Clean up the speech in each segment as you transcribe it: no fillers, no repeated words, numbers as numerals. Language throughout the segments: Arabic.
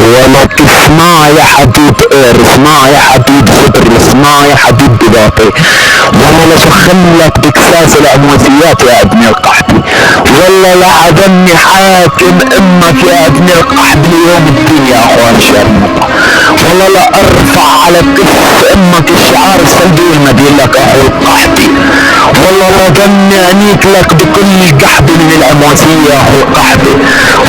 ولك اسمع يا حبيب قير، اسمع يا حبيب صدر، اسمع يا حبيب بباطي، والله لشخملك بكساس الاموسيات يا ابن القحبي، والله لعدمني حاكم امك يا ابن القحبي ليوم الدين يا اخوان شرمطة، والله لا ارفع على كف امك الشعار السلبي والمدين لك اخو القحبي، والله لدمني عينيك لك بكل قحبي من الاموسية يا اخو القحبي،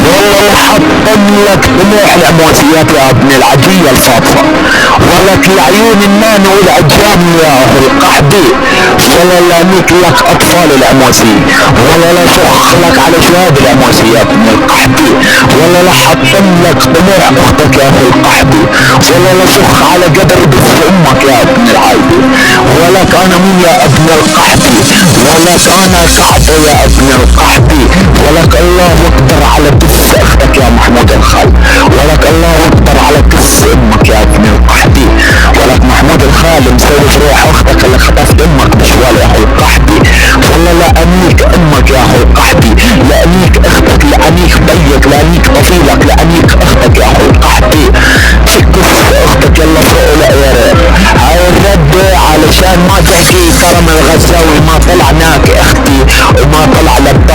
والله لحطم لك طموح الاموسيات يا ابن العجية الفاطفة، ولك العيون النانو والعجام يا اخو القحبي، والله لانيك لك اطفال الاموسية، والله لا شخ لك على شهاد الاموسية يا ابن القحبي، والله لا حطم لك طموح اختك يا اخو القحبي، والله لا شخ على قدر بث امك يا ابن العايبي، ولك انا مين يا ابن القحبي، ولك انا كعبه يا ابن القحبي، ولك الله اكبر على كف اختك يا محمود الخال، ولك الله اكبر على كف امك يا ابن القحبي، ولك محمود الخال مسوي روح اختك اللي خطفت امك بشوال يا اخو القحبي، والله لانيك امك يا اخو القحبي، لانيك اختك، لانيك بيك، لانيك طفيلك، لانيك اختك يا اخو القحبي، كف اختك يلا فوق العيارات، هاي الرد علشان ما تحكي كرم الغزاوي ما طلعناك اختي وما طلع لباك